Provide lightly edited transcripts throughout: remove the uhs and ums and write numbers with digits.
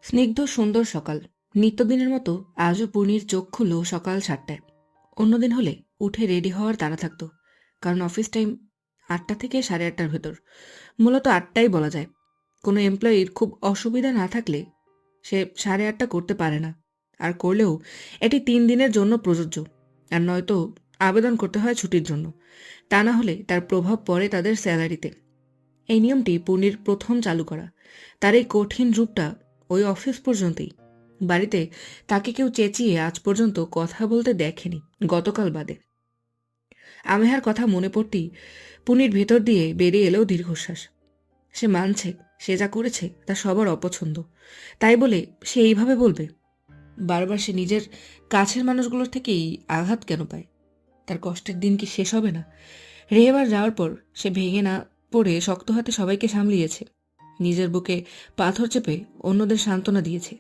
স্নিগ্ধ সুন্দর সকাল। নিত্যদিনের মতো আজও পূর্ণির চোখ খুলল সকাল 7টায়। অন্যদিন হলে উঠে রেডি হওয়ার তাড়া থাকতো, কারণ অফিস টাইম 8টা থেকে 8:30টার ভেতর। মূলত 8টাই বলা যায়। কোনো এমপ্লয়ির খুব অসুবিধা না থাকলে সে 8:30টা করতে পারে না, আর করলেও এটি 3 দিনের জন্য প্রযোজ্য, আর নয়তো আবেদন করতে হয় ছুটির জন্য। তা না হলে তার প্রভাব পড়ে তাদের স্যালারিতে। এই নিয়মটি পূর্ণির প্রথম চালু করা। তার এই কঠিন রূপটা ওই অফিস পর্যন্তই। বাড়িতে তাকে কেউ চেঁচিয়ে আজ পর্যন্ত কথা বলতে দেখেনি, গতকাল বাদে। আমেহার কথা মনে পড়তেই পুনির ভেতর দিয়ে বেরিয়ে এলো দীর্ঘশ্বাস। সে মানছে সে যা করেছে তা সবার অপছন্দ, তাই বলে সে এইভাবে বলবে? বারবার সে নিজের কাছের মানুষগুলোর থেকেই আঘাত কেন পায়? তার কষ্টের দিন কি শেষ হবে না? রেহেবার যাওয়ার পর সে ভেঙে না পড়ে শক্ত হাতে সবাইকে সামলিয়েছে, নিজের বুকে পাথর চেপে অন্যদের সান্ত্বনা দিয়েছে।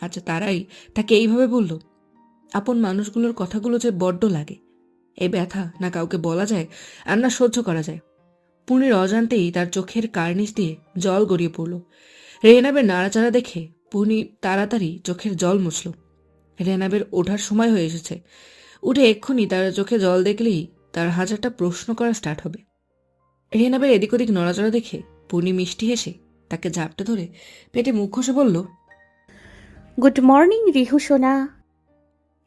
আচ্ছা, তারাই তাকে এইভাবে বলল। আপন মানুষগুলোর কথাগুলো যে বড্ড লাগে। এই ব্যথা না কাউকে বলা যায়, আর না সহ্য করা যায়। পুনির অজান্তেই তার চোখের কার্নিশ দিয়ে জল গড়িয়ে পড়ল। রেহনাবের নাড়াচাড়া দেখে পুনি তাড়াতাড়ি চোখের জল মুছল। রেহনাবের ওঠার সময় হয়ে এসেছে। উঠে এক্ষুনি তার চোখে জল দেখলেই তার হাজারটা প্রশ্ন করা স্টার্ট হবে। রেহনাবের এদিক ওদিক নড়াচড়া দেখে পুনি মিষ্টি হেসে তাকে ঝাপটে ধরে পেটে মুখ ঘষে বলল, গুড মর্নিং রিহু সোনা।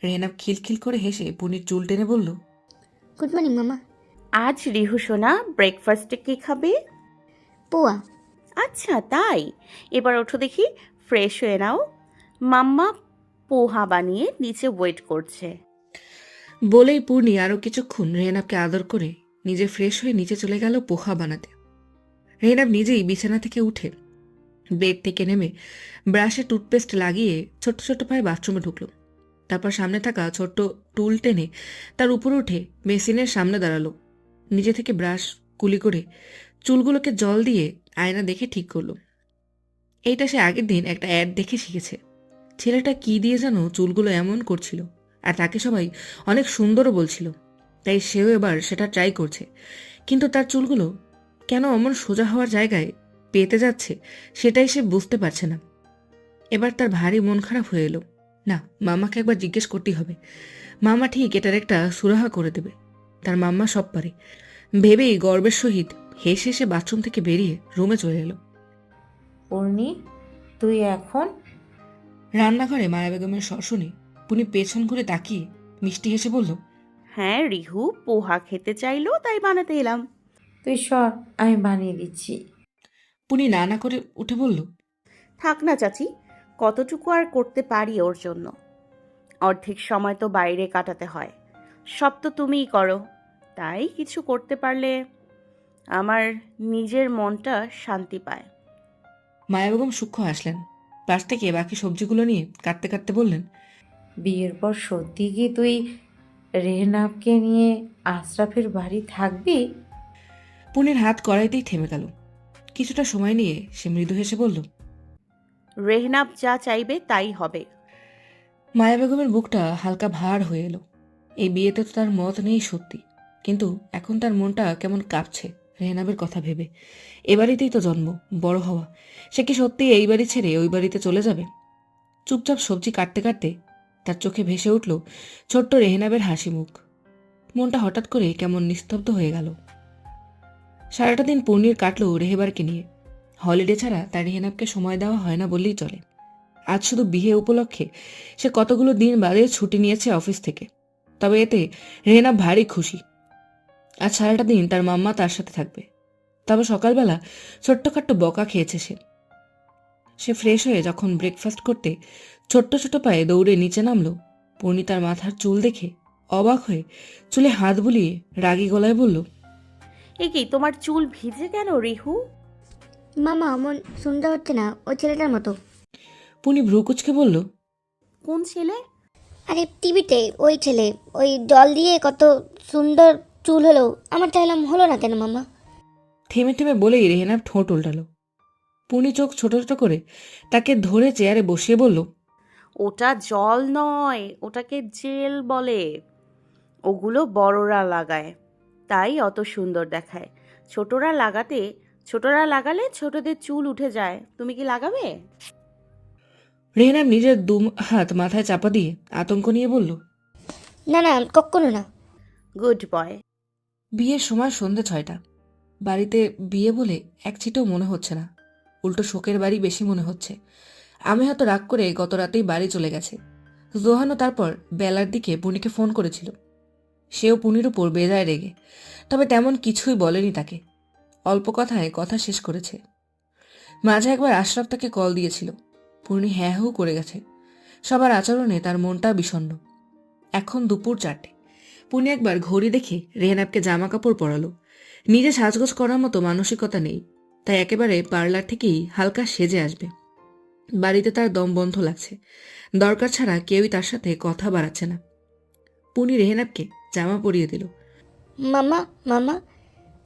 রেহনাব খিলখিল করে হেসে পুনির চুল টেনে বলল, গুড মর্নিং মামা। আজ রিহু সোনা ব্রেকফাস্টে কি খাবে? পোয়া। আচ্ছা তাই, এবার ওঠো দেখি, ফ্রেশ হয়ে নাও। মাম্মা পোহা বানিয়ে নিচে ওয়েট করছে। বলেই পূর্ণি আরও কিছুক্ষণ রেহনাবকে আদর করে নিজে ফ্রেশ হয়ে নিচে চলে গেল পোহা বানাতে। রেহনাব নিজেই বিছানা থেকে উঠে বেড থেকে নেমে ব্রাশে টুথপেস্ট লাগিয়ে ছোট্ট ছোট্ট পায়ে বাথরুমে ঢুকল। তারপর সামনে থাকা ছোট্ট টুল টেনে তার উপর উঠে বেসিনের সামনে দাঁড়ালো। নিজে থেকে ব্রাশ কুলি করে চুলগুলোকে জল দিয়ে আয়না দেখে ঠিক করলো। এইটা সে আগের দিন একটা অ্যাড দেখে শিখেছে। ছেলেটা কি দিয়ে যেন চুলগুলো এমন করছিল, আর তাকে সবাই অনেক সুন্দরও বলছিল, তাই সেও এবার সেটা ট্রাই করছে। কিন্তু তার চুলগুলো কেন অমন সোজা হওয়ার জায়গায় পেতে যাচ্ছে, সেটাই সে বুঝতে পারছে না। এবার তার ভারী মন খারাপ হয়ে এলো। না, মামাকে একবার জিজ্ঞেস করতেই হবে। মামা ঠিক এটার একটা সুরাহা করে দেবে। তার মাম্মা সব পারে ভেবেই গর্বের সহিত হেসে হেসে বাথরুম থেকে বেরিয়ে রুমে চলে এলো। পূর্ণি, তুই এখন? রান্নাঘরে মায়া বেগমের স্বর শুনে পুনি পেছন ঘুরে তাকিয়ে মিষ্টি হেসে বলল, হ্যাঁ, রিহু পোহা খেতে চাইলো তাই বানাতে এলাম। তুই সর, আমি বানিয়ে দিচ্ছি। পুনি না না করে উঠে বলল, থাক না চাচি, কতটুকু আর করতে পারি ওর জন্য। অর্ধেক সময় তো বাইরে কাটাতে হয়, সব তো তুমিই করো। তাই কিছু করতে পারলে আমার নিজের মনটা শান্তি পায়। মায়া বেগম সূক্ষ্ম হাসলেন। পাশ থেকে বাকি সবজিগুলো নিয়ে কাটতে কাটতে বললেন, বিয়ের পর সত্যি কি তুই রেহনাবকে নিয়ে আশরাফের বাড়ি থাকবি? পুনির হাত কড়াইতেই থেমে গেল। কিছুটা সময় নিয়ে সে মৃদু হেসে বলল, রেহনাব যা চাইবে তাই হবে। মায়া বেগমের বুকটা হালকা ভার হয়ে এলো। এই বিয়েতে তো তার মত নেই সত্যি, কিন্তু এখন তার মনটা কেমন কাঁপছে রেহনাবের কথা ভেবে। এ বাড়িতেই তো জন্ম, বড় হওয়া। সে কি সত্যি এই বাড়ি ছেড়ে ওই বাড়িতে চলে যাবে? চুপচাপ সবজি কাটতে কাটতে তার চোখে ভেসে উঠল ছোট্ট রেহনাবের হাসি মুখ। মনটা হঠাৎ করে কেমন নিস্তব্ধ হয়ে গেল। সারাটা দিন পূর্ণির কাটল রেহেবারকে নিয়ে। হলিডে ছাড়া তার রেহনাবকে সময় দেওয়া হয় না বললেই চলে। আজ শুধু বিয়ে উপলক্ষে সে কতগুলো দিন বাদে ছুটি নিয়েছে অফিস থেকে। তবে এতে রেহনাব ভারী খুশি। আজ সারাটা দিন তার মাম্মা তার সাথে থাকবে। তবে সকালবেলা ছোট্টখাট্ট বকা খেয়েছে সে। সে ফ্রেশ হয়ে যখন ব্রেকফাস্ট করতে ছোট্ট ছোট পায়ে দৌড়ে নিচে নামলো, পূর্ণি তার মাথার চুল দেখে অবাক হয়ে চুলে হাত বুলিয়ে রাগী গলায় বলল, এ কি, তোমার চুল ভিজে কেন রিহু? মামা অমন সুন্দর হচ্ছে না ওই ছেলেটার মতো। পূর্ণি ভ্রু কুচকে বলল, কোন ছেলে? আরে টিভিতে ওই ছেলে, ওই জল দিয়ে কত সুন্দর চুল হলো, আমার চাইলাম হলো না কেন মামা? থেমে থেমে বলেই রেহেনাব ঠোঁট উল্টালো। পূর্ণি চোখ ছোট ছোট করে তাকে ধরে চেয়ারে বসিয়ে বলল, ওটা জল নয়, ওটাকে জেল বলে। ওগুলো বড়রা লাগায়, তাই অত সুন্দর দেখায়। ছোটরা লাগালে ছোটদের চুল উঠে যায়। তুমি কি লাগাবে? রেহনাব নিজের হাত মাথায় চাপা দিয়ে আতঙ্ক নিয়ে বলল, না না, কখনো না। Good boy. বিয়ের সময় সন্ধে 6টা। বাড়িতে বিয়ে বলে এক ছিটেও মনে হচ্ছে না, উল্টো শোকের বাড়ি বেশি মনে হচ্ছে। আমি হয়তো রাগ করে গত রাতেই বাড়ি চলে গেছে। জোহানও তারপর বেলার দিকে পুনিকে ফোন করেছিল। সেও পুনির উপর বেজায় রেগে, তবে তেমন কিছুই বলেনি তাকে। অল্প কথায় কথা শেষ করেছে। মাঝে একবার আশরাফ তাকে কল দিয়েছিল। পূর্ণি হ্যাঁ হু করে গেছে। সবার আচরণে তার মনটা বিষণ্ণ। এখন দুপুর 4টে। পূর্ণি একবার ঘড়ি দেখে রেহনাবকে জামা কাপড় পরালো। নিজে সাজগোজ করার মতো মানসিকতা নেই, তাই একেবারে পার্লার থেকেই হালকা সেজে আসবে। বাড়িতে তার দম বন্ধ লাগছে। দরকার ছাড়া কেউই তার সাথে কথা বাড়াচ্ছে না। পূর্ণি রেহনাবকে জামা পরিয়ে দিল। মামা মামা,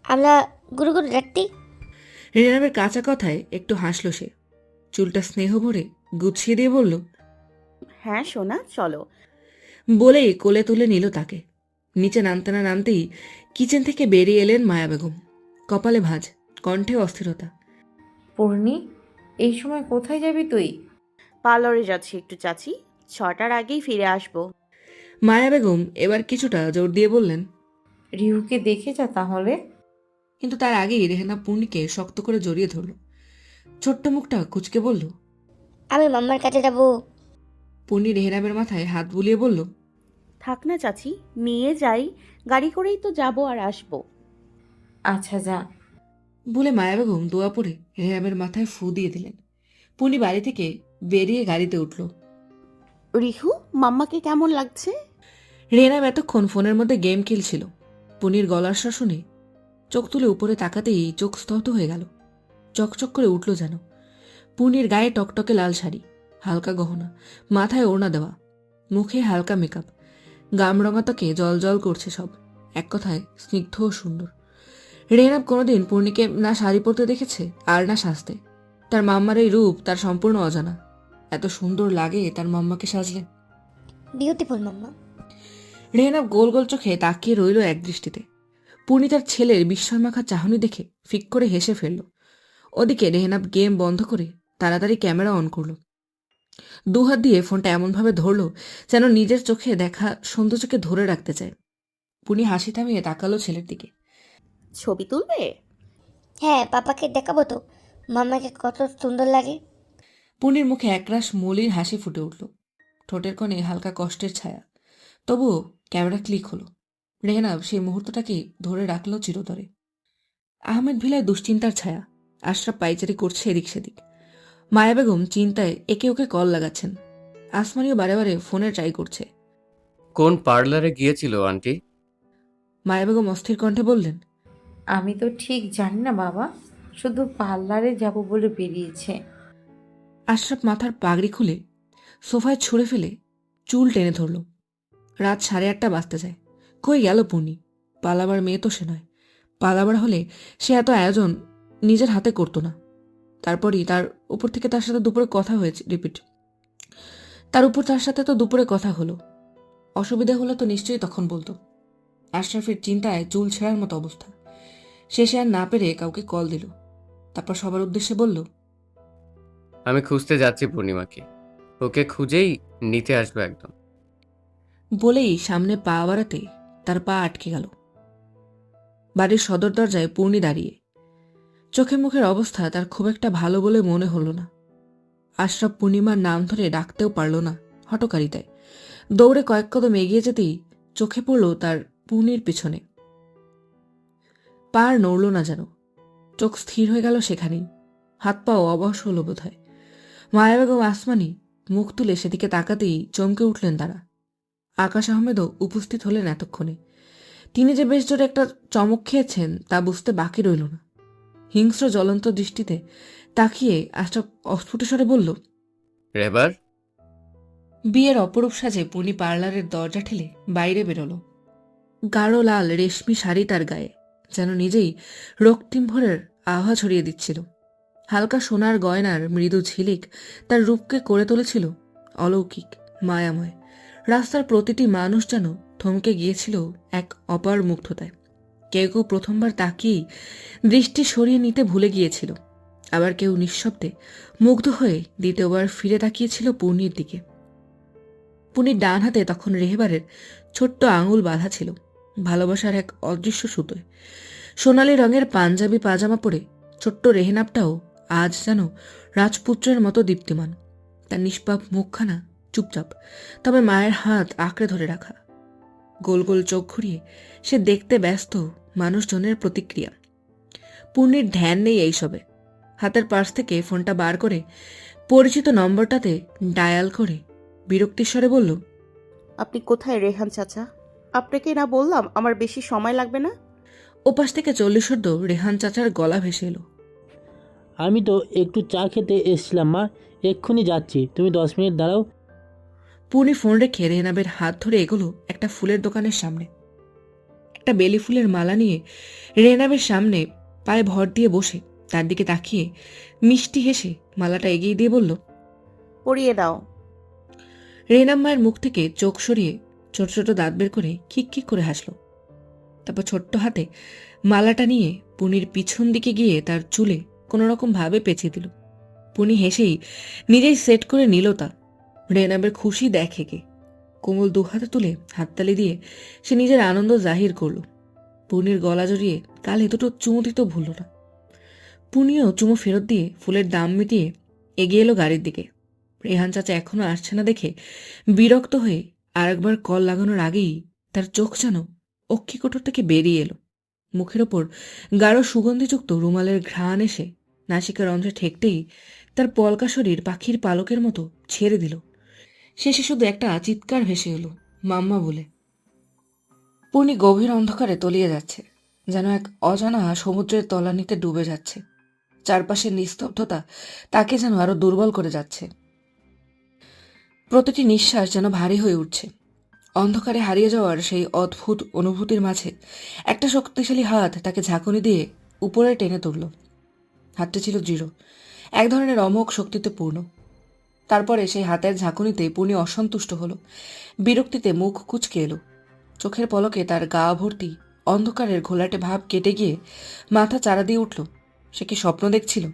আমরা গুরু গুরু রাখতি। রেহনাবের কাঁচা কথায় একটু হাসল সে। চুলটা স্নেহ ভরে গুছিয়ে দিয়ে বলল, হ্যাঁ সোনা, চলো। বলেই কোলে তুলে নিল তাকে। নিচে নামতে না নামতেই কিচেন থেকে বেরিয়ে এলেন মায়া বেগম। কপালে ভাঁজ, কণ্ঠে অস্থিরতা। পূর্ণি, এই সময় কোথায় যাবি তুই? পার্লারে যাচ্ছি একটু চাচি, 6টার আগেই ফিরে আসবো। মায়া বেগম এবার কিছুটা জোর দিয়ে বললেন, রিহুকে দেখে যা তাহলে। কিন্তু তার আগেই রেহানা পূর্ণিকে শক্ত করে জড়িয়ে ধরল। ছোট্ট মুখটা কুচকে বলল, আমি মাম্মার কাছে যাবো। পূর্ণি রেহনাবের মাথায় হাত বুলিয়ে বলল, থাক না চাচি, নিয়ে যাই, গাড়ি করেই তো যাবো আর আসবো। আচ্ছা যা। বলে মায়া বেগম দোয়া পড়ে রেহনাবের মাথায় ফু দিয়ে দিলেন। পূর্ণি বাড়ি থেকে বেরিয়ে গাড়িতে উঠল। রিহু, মাম্মাকে কেমন লাগছে? রেহনাব এতক্ষণ ফোনের মধ্যে গেম খেলছিল। পূর্ণির গলার স্বর শুনে চোখ তুলে উপরে তাকাতেই চোখ স্তব্ধ হয়ে গেল। চকচক করে উঠল যেন। পূর্ণির গায়ে টকটকে লাল শাড়ি, হালকা গহনা, মাথায় ওড়না দেওয়া, মুখে হালকা মেকআপ, গামরঙা ত্বকে জল জল করছে সব। এক কথায় স্নিগ্ধ ও সুন্দর। রেহনাব কোনোদিন পূর্ণিকে না শাড়ি পরতে দেখেছে আর না সাজতে। তার মাম্মার এই রূপ তার সম্পূর্ণ অজানা। এত সুন্দর লাগে তার মাম্মাকে সাজলে। বিউটিফুল মাম্মা। রেহনাব গোল গোল চোখে তাকিয়ে রইল এক দৃষ্টিতে। পূর্ণি তার ছেলের বিস্ময়মাখা চাহনি দেখে ফিক করে হেসে ফেলল। ওদিকে রেহনাব গেম বন্ধ করে তাড়াতাড়ি ক্যামেরা অন করল। দুহাত দিয়ে ফোনটা এমনভাবে ধরল যেন নিজের চোখে দেখা সৌন্দর্যকে ধরে রাখতে চায়। পূর্ণি হাসি থামিয়ে তাকালো ছেলের দিকে। ছবি তুলবে? হ্যাঁ, পাপাকে দেখাবো তো মাম্মাকে কত সুন্দর লাগে। পূর্ণির মুখে একরাশ মলির হাসি ফুটে উঠল। ঠোঁটের কোণে হালকা কষ্টের ছায়া। তবুও ক্যামেরা ক্লিক হলো। রেহনাব সেই মুহূর্তটাকে ধরে রাখলো চিরতরে। আহমেদ ভিলায় দুশ্চিন্তার ছায়া। আশরাফ পাইচারি করছে এদিক সেদিক। মায়া বেগম চিন্তায় একে ওকে কল লাগাচ্ছেন। আসমানিও বারে বারে ফোনে ট্রাই করছে। কোন পার্লারে গিয়েছিল আন্টি? মায়া বেগম অস্থির কণ্ঠে বললেন, আমি তো ঠিক জানি না বাবা, শুধু পার্লারে যাব বলে বেরিয়েছে। আশরাফ মাথার পাগড়ি খুলে সোফায় ছুঁড়ে ফেলে চুল টেনে ধরল। রাত 8:30 বাজতে যায়। কই গেল পূর্ণি? পালাবার মেয়ে তো সে নয়। পালাবার হলে সে এত আয়োজন নিজের হাতে করতো না। তারপরই তার উপর থেকে তার সাথে দুপুরে কথা হয়েছে। তার সাথে তো দুপুরে কথা হলো। অসুবিধা হলে তো নিশ্চয়ই তখন বলতো। আশরাফের চিন্তায় চুল ছেঁড়ার মতো অবস্থা। শেষে আর না পেরে কাউকে কল দিল। তারপর সবার উদ্দেশ্যে বলল, আমি খুঁজতে যাচ্ছি পূর্ণিমাকে, ওকে খুঁজেই নিতে আসবো একদম। বলেই সামনে পা বাড়াতে তার পা আটকে গেল। বাড়ির সদর দরজায় পূর্ণি দাঁড়িয়ে। চোখে মুখের অবস্থা তার খুব একটা ভালো বলে মনে হলো না। আশরাফ পূর্ণিমার নাম ধরে ডাকতেও পারল না হঠকারিতায়। দৌড়ে কয়েক কদম এগিয়ে যেতেই চোখে পড়ল তার পূর্ণির পিছনে। পা আর নড়ল না যেন। চোখ স্থির হয়ে গেল সেখানেই। হাত পাও অবশ হল বোধ হয়। মায়া বেগম আসমানি মুখ তুলে সেদিকে তাকাতেই চমকে উঠলেন তারা। আকাশ আহমেদও উপস্থিত হলেন এতক্ষণে। তিনি যে বেশ জোরে একটা চমক খেয়েছেন তা বুঝতে বাকি রইল না। হিংস্র জ্বলন্ত দৃষ্টিতে তাকিয়ে আশরাফ অস্ফুট স্বরে বলল, রেবার। বিয়ের অপরূপ সাজে পূর্ণি পার্লারের দরজা ঠেলে বাইরে বেরোলো। গাঢ় লাল রেশমি শাড়ি তার গায়ে যেন নিজেই রক্তিম ভোরের আভা ছড়িয়ে দিচ্ছিল। হালকা সোনার গয়নার মৃদু ঝিলিক তার রূপকে করে তুলেছিল অলৌকিক, মায়াময়। রাস্তার প্রতিটি মানুষ যেন থমকে গিয়েছিল এক অপার মুগ্ধতায়। কেউ কেউ প্রথমবার তাকিয়েই দৃষ্টি সরিয়ে নিতে ভুলে গিয়েছিল। আবার কেউ নিঃশব্দে মুগ্ধ হয়ে দ্বিতীয়বার ফিরে তাকিয়েছিল পূর্ণির দিকে। পূর্ণির ডান হাতে তখন রেহেবারের ছোট্ট আঙুল বাঁধা ছিল ভালোবাসার এক অদৃশ্য সুতোয়। সোনালি রঙের পাঞ্জাবি পাজামা পরে ছোট্ট রেহেনাবটাও আজ যেন রাজপুত্রের মতো দীপ্তিমান। তার নিষ্পাপ মুখখানা চুপচাপ, তবে মায়ের হাত আঁকড়ে ধরে রাখা। গোল গোল চোখ ঘুরিয়ে সে দেখতে ব্যস্ত মানুষজনের প্রতিক্রিয়া। পূর্ণির ধ্যান নেই এইসবে। হাতের পার্স থেকে ফোনটা বার করে পরিচিত নম্বরটাতে ডায়াল করে বিরক্তিস্বরে বলল, আপনি কোথায় রেহান চাচা? আপনাকে না বললাম আমার বেশি সময় লাগবে না? ওপাশ থেকে 40 সদ্য রেহান চাচার গলা ভেসে এলো। আমি তো একটু চা খেতে এসেছিলাম মা, এক্ষুনি যাচ্ছি, তুমি 10 মিনিট দাঁড়াও। পূর্ণি ফোন রেখে রেহনাবের হাত ধরে এগোলো একটা ফুলের দোকানের সামনে। একটা বেলি ফুলের মালা নিয়ে রেহনাবের সামনে পায়ে ভর দিয়ে বসে তার দিকে তাকিয়ে মিষ্টি হেসে মালাটা এগিয়ে দিয়ে বলল, পরিয়ে দাও। রেহনাব মায়ের মুখ থেকে চোখ সরিয়ে ছোট ছোট দাঁত বের করে খিক খিক করে হাসল। তারপর ছোট্ট হাতে মালাটা নিয়ে পুনির পিছন দিকে গিয়ে তার চুলে কোনোরকম ভাবে পেঁচিয়ে দিল। পুনি হেসেই নিজেই সেট করে নিল তা। রেহনাবের খুশি দেখে কে। কোমল দুহাতে তুলে হাততালি দিয়ে সে নিজের আনন্দ জাহির করল। পুনির গলা জড়িয়ে কালে দুটো চুমু দিত ভুলল না। পুনিও চুমু ফেরত দিয়ে ফুলের দাম মিটিয়ে এগিয়ে এলো গাড়ির দিকে। রেহান চাচা এখনো আসছে না দেখে বিরক্ত হয়ে আরেকবার কল লাগানোর আগেই তার চোখ যেন অক্ষিকোটর থেকে বেরিয়ে এলো। মুখের ওপর গাঢ় সুগন্ধিযুক্ত রুমালের ঘ্রাণ এসে নাসিকার রন্ধ্রে ঠেকতেই তার পলকা শরীর পাখির পালকের মতো ছেড়ে দিল। শেষে শুধু একটা চিৎকার ভেসে এলো, মাম্মা বলে। পূর্ণি গভীর অন্ধকারে তলিয়ে যাচ্ছে, যেন এক অজানা সমুদ্রের তলানিতে ডুবে যাচ্ছে। চারপাশের নিস্তব্ধতা তাকে যেন আরো দুর্বল করে যাচ্ছে। প্রতিটি নিঃশ্বাস যেন ভারী হয়ে উঠছে। অন্ধকারে হারিয়ে যাওয়ার সেই অদ্ভুত অনুভূতির মাঝে একটা শক্তিশালী হাত তাকে ঝাঁকুনি দিয়ে উপরে টেনে তুলল। হাতটা ছিল দৃঢ়, এক ধরনের অমোঘ শক্তিতে পূর্ণ। তারপরে সেই হাতের ঝাঁকুনিতে পূর্ণি অসন্তুষ্ট হলো, বিরক্তিতে মুখ কুঁচকে এলো। চোখের পলকে তার গা ভর্তি অন্ধকারের ঘোলাটে ভাব কেটে গিয়ে মাথা চারা দিয়ে উঠল। সে কি স্বপ্ন দেখছিল?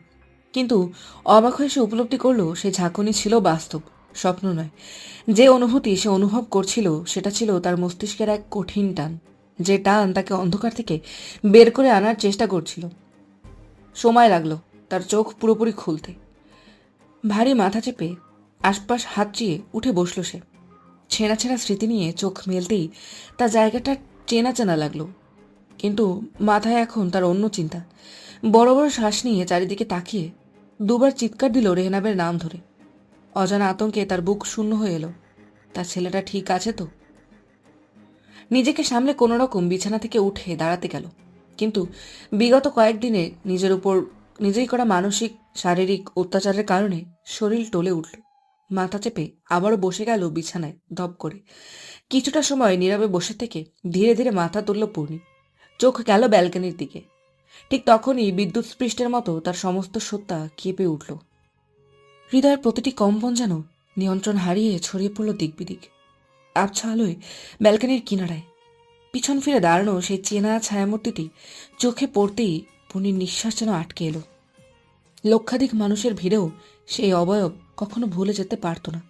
কিন্তু অবাক হয়ে সে উপলব্ধি করল সেই ঝাঁকুনি ছিল বাস্তব, স্বপ্ন নয়। যে অনুভূতি সে অনুভব করছিল সেটা ছিল তার মস্তিষ্কের এক কঠিন টান, যে টান তাকে অন্ধকার থেকে বের করে আনার চেষ্টা করছিল। সময় লাগলো তার চোখ পুরোপুরি খুলতে। ভারী মাথা চেপে আশপাশ হাত চিয়ে উঠে বসল সে। ছেঁড়া ছেঁড়া স্মৃতি নিয়ে চোখ মেলতেই তার জায়গাটা চেনা চেনা লাগলো। কিন্তু মাথায় এখন তার অন্য চিন্তা। বড় বড় শ্বাস নিয়ে চারিদিকে তাকিয়ে দুবার চিৎকার দিল রেহনাবের নাম ধরে। অজানা আতঙ্কে তার বুক শূন্য হয়ে এলো। তার ছেলেটা ঠিক আছে তো? নিজেকে সামলে কোনো রকম বিছানা থেকে উঠে দাঁড়াতে গেল, কিন্তু বিগত কয়েকদিনে নিজের উপর নিজেই করা মানসিক শারীরিক অত্যাচারের কারণে শরীর টলে উঠল। মাথা চেপে আবারও বসে গেল বিছানায় ধপ করে। কিছুটা সময় নীরবে বসে থেকে ধীরে ধীরে মাথা তুলল পূর্ণি। চোখ গেল ব্যালকনির দিকে। ঠিক তখনই বিদ্যুৎ স্পৃষ্টের মতো তার সমস্ত সত্তা কেঁপে উঠল। হৃদয়ের প্রতিটি কম্পন যেন নিয়ন্ত্রণ হারিয়ে ছড়িয়ে পড়ল দিকবিদিক। আবছা আলোয় ব্যালকনির কিনারায় পিছন ফিরে দাঁড়ানো সেই চেনা ছায়ামূর্তিটি চোখে পড়তেই পূর্ণির নিঃশ্বাস যেন আটকে এলো। লক্ষাধিক মানুষের ভিড়েও সেই অবয়ব কখনো ভুলে যেতে পারত না।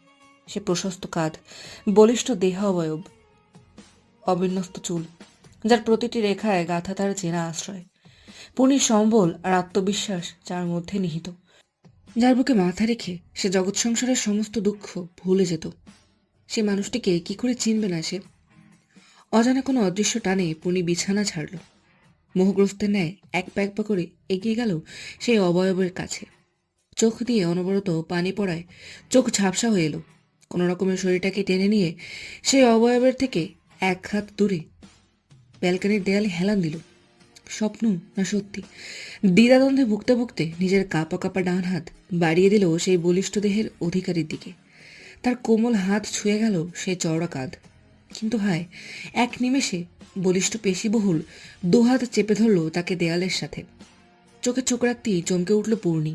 সে প্রশস্ত কাঁধ, বলিষ্ঠ দেহ অবয়ব, অবিন্যস্ত চুল, যার প্রতিটি রেখায় গাঁথা তার চেনা আশ্রয়। পূর্ণির সম্বল আর আত্মবিশ্বাস যার মধ্যে নিহিত, যার বুকে মাথা রেখে সে জগৎ সংসারের সমস্ত দুঃখ ভুলে যেত। সে মানুষটিকে কি করে চিনবে না সে? অজানা কোনো অদৃশ্য টানে পূর্ণি বিছানা ছাড়ল। মোহগ্রস্তের ন্যায় এক পা এক পা করে এগিয়ে গেল সেই অবয়বের কাছে। চোখ দিয়ে অনবরত পানি পড়ায় চোখ ঝাপসা হয়ে এলো। কোনো রকমের শরীরটাকে টেনে নিয়ে সেই অবয়বের থেকে এক হাত দূরে ব্যালকনির দেয়ালে হেলান দিল। স্বপ্ন না সত্যি? দ্বিধাদ্বন্দ্বে ভুগতে ভুগতে নিজের কাঁপা কাঁপা ডান হাত বাড়িয়ে দিল সেই বলিষ্ঠ দেহের অধিকারীর দিকে। তার কোমল হাত ছুঁয়ে গেল সেই চওড়া কাঁধ। কিন্তু হায়, এক নিমেষে বলিষ্ঠ পেশিবহুল দুহাত চেপে ধরল তাকে দেয়ালের সাথে। চোখে চোখ রাখতেই চমকে উঠল পূর্ণি।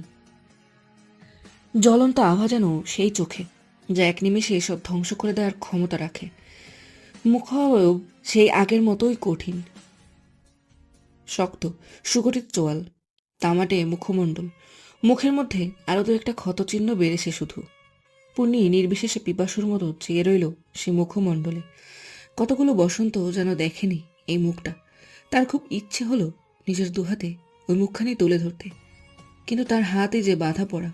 জ্বলন্ত আভা যেন সেই চোখে, যা এক নিমেষে এসব ধ্বংস করে দেওয়ার ক্ষমতা রাখে। মুখাবয়ব সেই আগের মতোই কঠিন, শক্ত সুগঠিত চোয়াল, তামাটে মুখমণ্ডল, মুখের মধ্যে আরও তো একটা ক্ষতচিহ্ন বেড়েছে শুধু। পূর্ণি নির্বিশেষে পিপাসুর মতো চেয়ে রইল সে মুখমণ্ডলে। কতগুলো বসন্ত যেন দেখেনি এই মুখটা। তার খুব ইচ্ছে হলো নিজের দুহাতে ওই মুখখানি তুলে ধরতে, কিন্তু তার হাতে যে বাধা পড়া।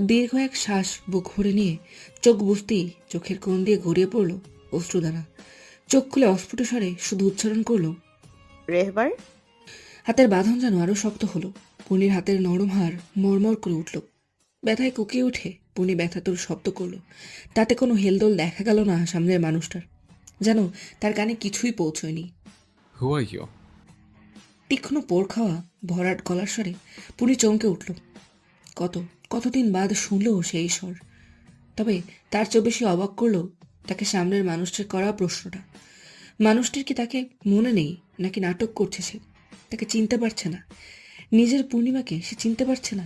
দীর্ঘ এক শ্বাস বুক ভরে নিয়ে চোখ বুঝতেই চোখের কোণ দিয়ে গড়িয়ে পড়ল অশ্রুদানা। চোখ খুলে অস্ফুট স্বরে শুধু উচ্চারণ করলো, রেহবার। হাতের বাঁধন যেন আরো শক্ত হলো। পূর্ণির হাতের নরম হাড় মরমর করে উঠল। ব্যথায় কুকিয়ে উঠে পূর্ণি ব্যথাতুর শব্দ করলো। তাতে কোনো হেলদোল দেখা গেল না সামনের মানুষটার, যেন তার কানে কিছুই পৌঁছয়নি। হু আর ইউ? তীক্ষ্ণ পোড় খাওয়া ভরাট গলার স্বরে পূর্ণি চমকে উঠল। কতদিন বাদ শুনল সেই স্বর। তবে তার চেয়ে বেশি অবাক করলো তাকে সামনের মানুষটির করা প্রশ্নটা। মানুষটির কি তাকে মনে নেই, নাকি নাটক করছে সে? তাকে চিনতে পারছে না, নিজের পূর্ণিমাকে সে চিনতে পারছে না।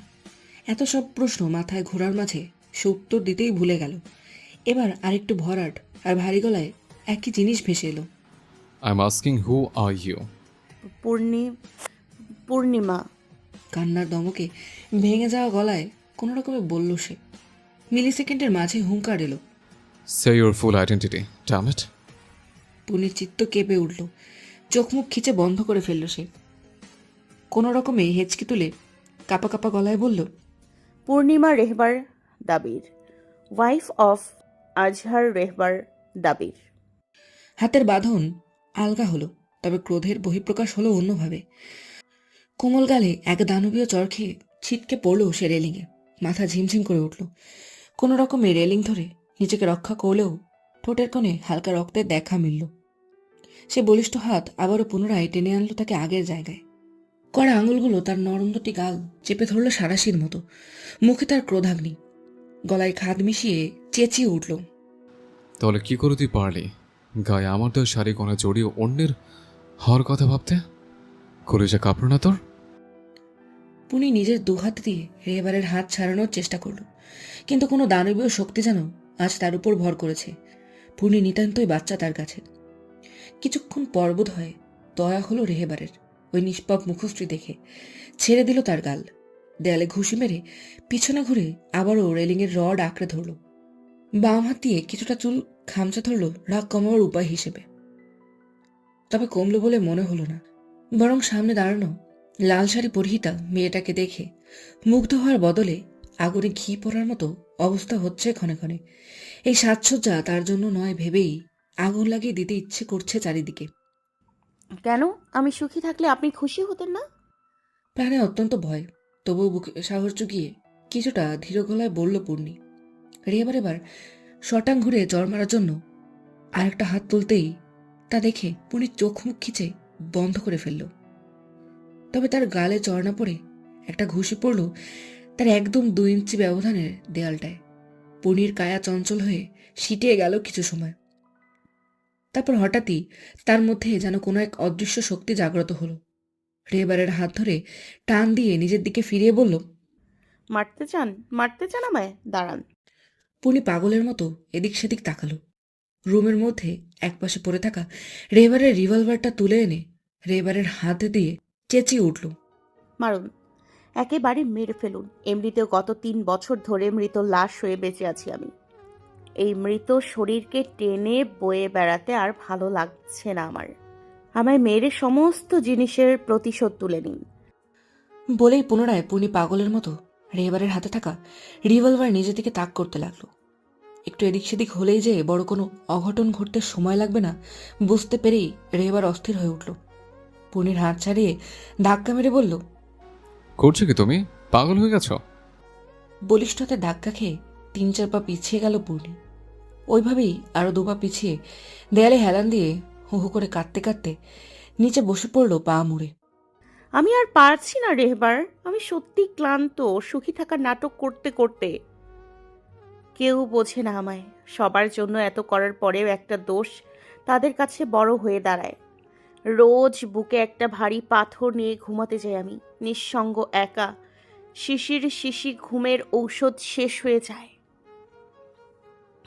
এত সব প্রশ্ন মাথায় ঘোরার মাঝে সে উত্তর দিতেই ভুলে গেল। এবার আরেকটু ভরাট আর ভারী গলায় একই জিনিস ভেসে এলো। I am asking who are you? Purnima. কান্নার দমকে ভেঙে যাওয়া গলায় কোনো রকমে বলল সে। মিলি সেকেন্ডের মাঝে হুঙ্কার এলো। Say your full identity, damn it. পূর্ণির চিত্ত কেঁপে উঠল। চোখ মুখ খিচে বন্ধ করে ফেলল সে। কোনো রকমে হেঁচকি তুলে কাপা কাপা গলায় বলল, পূর্ণিমা রেহবার দাবির, ওয়াইফ অফ আজহার রেহবার দাবির। হাতের বাঁধন আলগা হলো, তবে ক্রোধের বহিঃপ্রকাশ হলো অন্যভাবে। কোমল গালে এক দানবীয় চর খেয়ে ছিটকে পড়ল সে রেলিংয়ে। মাথা ঝিমঝিম করে উঠল। কোনো রকমে রেলিং ধরে নিজেকে রক্ষা করলেও ঠোঁটের কোণে হালকা রক্তের দেখা মিলল। সে বলিষ্ঠ হাত আবারও পুনরায় টেনে আনলো তাকে আগের জায়গায়। কড়া আঙুলগুলো তার নরম দুটি গাল চেপে ধরল সারাশির মতো। মুখে তার ক্রোধাগ্নি, গলায় খাদ মিশিয়ে চেঁচিয়ে উঠল, তাহলে কি করে তুই পারলি গায়ে আমার দেওয়া শাড়ি কোনা জড়িয়ে অন্যের হওয়ার কথা ভাবতে? কলিজা কাঁপলো না তোর? পুনি নিজের দুহাত দিয়ে রেবারের হাত ছাড়ানোর চেষ্টা করল, কিন্তু কোনো দানবীয় শক্তি যেন আজ তার উপর ভর করেছে। পুনি নিতান্তই বাচ্চা তার কাছে। কিছুক্ষণ পর বোধ হয় দয়া হলো রেহেবারের ওই নিষ্পাপ মুখশ্রী দেখে। ছেড়ে দিল তার গাল। দেয়ালে ঘুষি মেরে পিছনে ঘুরে আবারও রেলিংয়ের রড আঁকড়ে ধরল। বাম হাত দিয়ে কিছুটা চুল খামচা ধরল রাগ কমাবার উপায় হিসেবে। তবে কমলো বলে মনে হলো না, বরং সামনে দাঁড়ানো লাল শাড়ি পরিহিতা মেয়েটাকে দেখে মুগ্ধ হওয়ার বদলে আগুনে ঘি পড়ার মতো অবস্থা হচ্ছে ক্ষণে ক্ষণে। এই সাজসজ্জা তার জন্য নয় ভেবেই আগুন লাগিয়ে দিতে ইচ্ছে করছে চারিদিকে। কেন? আমি সুখী থাকলে আপনি খুশি হতেন না? প্রাণে অত্যন্ত ভয়, তবুও বুকে সাহস জুগিয়ে কিছুটা ধীর গলায় বলল পূর্ণি। এবার শটাং ঘুরে জ্বর মারার জন্য আরেকটা হাত তুলতেই তা দেখে পূর্ণির চোখ মুখ খিচে বন্ধ করে ফেলল। তবে তার গালে চড় না পড়ে একটা ঘুষি পড়ল তার একদম 2 ইঞ্চি ব্যবধানের দেয়ালটায়। পূর্ণির কায়া চঞ্চল হয়ে সিটিয়ে গেল কিছু সময়। তারপর হঠাৎই তার মধ্যে যেন কোনো এক অদৃশ্য শক্তি জাগ্রত হলো। রেবারের হাত ধরে টান দিয়ে নিজের দিকে ফিরিয়ে বলল, মারতে চান? মারতে চান আমায়? দাঁড়ান। পূর্ণি পাগলের মতো এদিক সেদিক তাকালো। রুমের মধ্যে একপাশে পড়ে থাকা রেবারের রিভলভারটা তুলে এনে রেবারের হাতে দিয়ে চেঁচিয়ে উঠল, মারুন, একেবারে মেরে ফেলুন। এমনিতেও গত 3 বছর ধরে মৃত লাশ হয়ে বেঁচে আছি আমি। এই মৃত শরীরকে টেনে বয়ে বেড়াতে আর ভালো লাগছে না আমার। আমায় মেরে সমস্ত জিনিসের প্রতিশোধ তুলে নিন। বলেই পুনরায় পূর্ণি পাগলের মতো রেবারের হাতে থাকা রিভলভার নিজে থেকে তাক করতে লাগলো। একটু এদিক সেদিক হলেই যে বড় কোনো অঘটন ঘটতে সময় লাগবে না বুঝতে পেরেই রেবার অস্থির হয়ে উঠল। পূর্ণির হাত ছাড়িয়ে ধাক্কা মেরে বলল, করছো কি তুমি? পাগল হয়ে গেছো? বলিষ্ঠ হাতে ধাক্কা খেয়ে 3-4 পা পিছিয়ে গেল পূর্ণি। ওইভাবেই আরো 2 পা পিছিয়ে দেয়ালে হেলান দিয়ে হু হু করে কাঁদতে কাঁদতে নিচে বসে পড়ল পা মুড়ে। আমি আর পারছি না রেহবার। আমি সত্যি ক্লান্ত সুখী থাকার নাটক করতে করতে। কেউ বোঝে না আমায়। সবার জন্য এত করার পরেও একটা দোষ তাদের কাছে বড় হয়ে দাঁড়ায়। রোজ বুকে একটা ভারী পাথর নিয়ে ঘুমাতে যাই আমি, নিঃসঙ্গ একা। শিশির শিশি ঘুমের ঔষধ শেষ হয়ে যায়,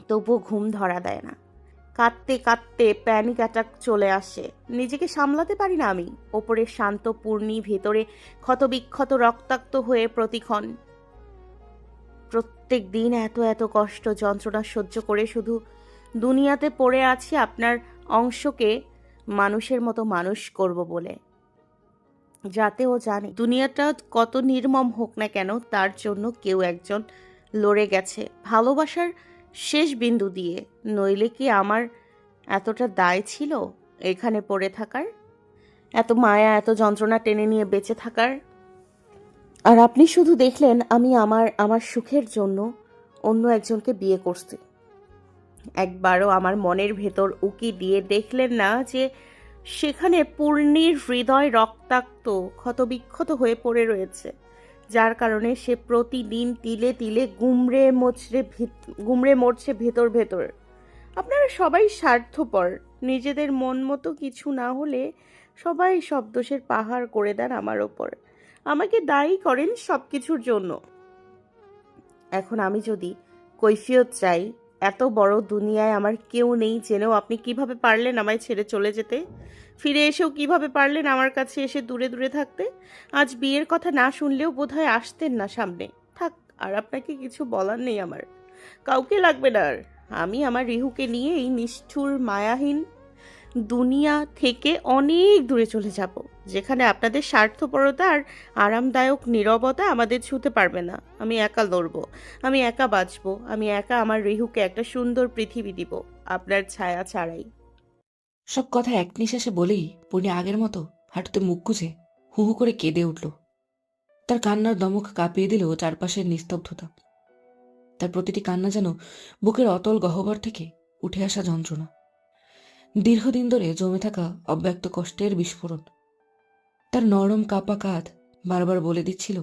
তবুও ঘুম ধরা দেয় না। কাঁদতে কাঁদতে প্যানিক অ্যাটাক চলে আসে। নিজেকে সামলাতে পারি না আমি। ওপরে শান্ত পূর্ণি, ভেতরে ক্ষতবিক্ষত রক্তাক্ত হয়ে প্রতিক্ষণ। প্রত্যেক দিন এত এত কষ্ট যন্ত্রণা সহ্য করে শুধু দুনিয়াতে পড়ে আছি আপনার অংশকে মানুষের মতো মানুষ করব বলে, যাতে ও জানে দুনিয়াটা কত নির্মম হোক না কেন তার জন্য কেউ একজন লড়ে গেছে ভালোবাসার শেষ বিন্দু দিয়ে। নইলে কি আমার এতটা দায় ছিল এখানে পড়ে থাকার, এত মায়া এত যন্ত্রণা টেনে নিয়ে বেঁচে থাকার? আর আপনি শুধু দেখলেন আমি আমার সুখের জন্য অন্য একজনকে বিয়ে করছি। একবারও আমার মনের ভেতর উকি দিয়ে দেখলেন না যে সেখানে পূর্ণির হৃদয় রক্তাক্ত ক্ষতবিক্ষত হয়ে পড়ে রয়েছে, যার কারণে সে প্রতিদিন তিলে তিলে গুমড়ে মরছে ভেতর ভেতর। আপনারা সবাই স্বার্থপর, নিজেদের মন মতো কিছু না হলে সবাই সব দোষের পাহাড় করে দেন আমার ওপর, আমাকে দায়ী করেন সব কিছুর জন্য। এখন আমি যদি কৈফিয়ত চাই, এত বড় দুনিয়ায় আমার কেউ নেই জেনেও আপনি কিভাবে পারলেন আমায় ছেড়ে চলে যেতে? ফিরে এসেও কিভাবে পারলেন আমার কাছে এসে দূরে দূরে থাকতে? আজ বিয়ের কথা না শুনলেও বোধহয় আসতেন না সামনে। থাক, আর আপনাকে কিছু বলার নেই আমার, কাউকে লাগবে না আর। আমি আমার রিহুকে নিয়ে এই নিষ্ঠুর মায়াহীন দুনিয়া থেকে অনেক দূরে চলে যাব, যেখানে আপনাদের স্বার্থপরতা আর আরামদায়ক নীরবতা আমাদের ছুঁতে পারবে না। আমি একা লড়ব, আমি একা বাঁচব, আমি একা আমার রিহুকে একটা সুন্দর পৃথিবী দিব, আপনার ছায়া ছাড়াই। সব কথা এক নিঃশ্বাসে বলেই পূর্ণি আগের মতো হাঁটুতে মুখ গুজে হু হু করে কেঁদে উঠল। তার কান্নার দমক কাঁপিয়ে দিল চারপাশের নিস্তব্ধতা। তার প্রতিটি কান্না যেন বুকের অতল গহ্বর থেকে উঠে আসা যন্ত্রণা, দীর্ঘদিন ধরে জমে থাকা অব্যক্ত কষ্টের বিস্ফোরণ। তার নরম কাপা কাঁধ বারবার বলে দিচ্ছিল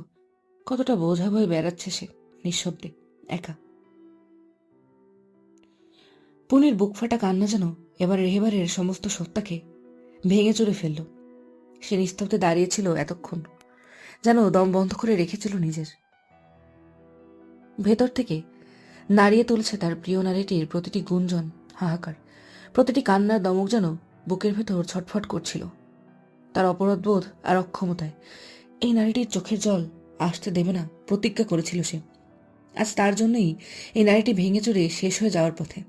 কতটা বোঝা হয়ে বেড়াচ্ছে সে নিঃশব্দে, একা। পুনির বুক ফাটা কান্না যেন এবার রেহেবারের সমস্ত সত্তাকে ভেঙে চুরে ফেলল। সে নিস্তব্ধে দাঁড়িয়েছিল এতক্ষণ, যেন দম বন্ধ করে রেখেছিল নিজের। ভেতর থেকে নাড়িয়ে তুলছে তার প্রিয় নারীটির প্রতিটি গুঞ্জন, হাহাকার, প্রতিটি কান্নার দমক যেন বুকের ভেতর ছটফট করছিল। তার অপরাধবোধ আর অক্ষমতায় এই নারীটির চোখের জল আসতে দেবে না প্রতিজ্ঞা করেছিল সে। আজ তার জন্যই এই নারীটি ভেঙে চুরে শেষ হয়ে যাওয়ার পথে।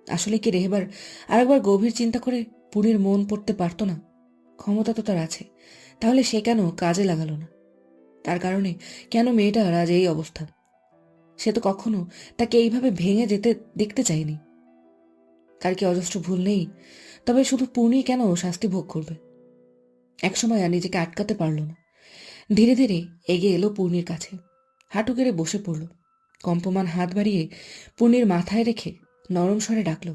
আসলে কি রেহেবার আরেকবার গভীর চিন্তা করে পুরীর মন পড়তে পারত না? ক্ষমতা তো তার আছে, তাহলে সে কেন কাজে লাগালো না? তার কারণে কেন মেয়েটার আজ এই অবস্থা? সে তো কখনো তাকে এইভাবে ভেঙে যেতে দেখতে চায়নি। তার কি অজস্র ভুল নেই? তবে শুধু পূর্ণি কেন শাস্তি ভোগ করবে? একসময় আর নিজেকে আটকাতে পারল না। ধীরে ধীরে এগিয়ে এলো পূর্ণির কাছে, হাঁটু গেড়ে বসে পড়ল, কম্পমান হাত বাড়িয়ে পূর্ণির মাথায় রেখে নরম স্বরে ডাকল,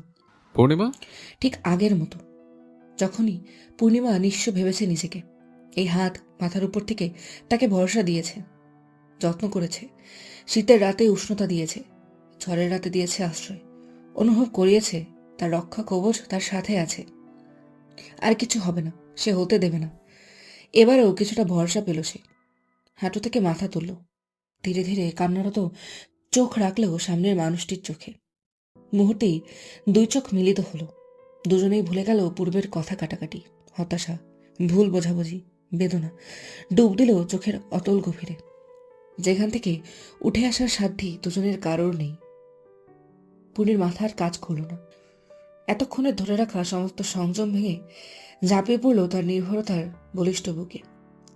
পূর্ণিমা। ঠিক আগের মতো। যখনই পূর্ণিমা নিঃস্ব ভেবেছে নিজেকে, এই হাত মাথার উপর থেকে তাকে ভরসা দিয়েছে, যত্ন করেছে, শীতের রাতে উষ্ণতা দিয়েছে, ঝড়ের রাতে দিয়েছে আশ্রয়, অনুভব করিয়েছে তার রক্ষা কবচ তার সাথে আছে। আর কিছু হবে না, সে হতে দেবে না। এবারেও কিছুটা ভরসা পেল সে। হাঁটু থেকে মাথা তুলল, ধীরে ধীরে কান্নারত চোখ রাখলেও সামনের মানুষটির চোখে। মুহূর্তেই দুই চোখ মিলিত হলো। দুজনেই ভুলে গেল পূর্বের কথা কাটাকাটি, হতাশা, ভুল বোঝাবুঝি, বেদনা। ডুব দিল চোখের অতল গভীরে, যেখান থেকে উঠে আসার সাধ্যি দুজনের কারোর নেই। পূর্ণির মাথার কাজ করল না। এতক্ষণে ধরে রাখা সমস্ত সংযম ভেঙে ঝাঁপিয়ে পড়ল তার নির্ভরতার বলিষ্ঠ বুকে।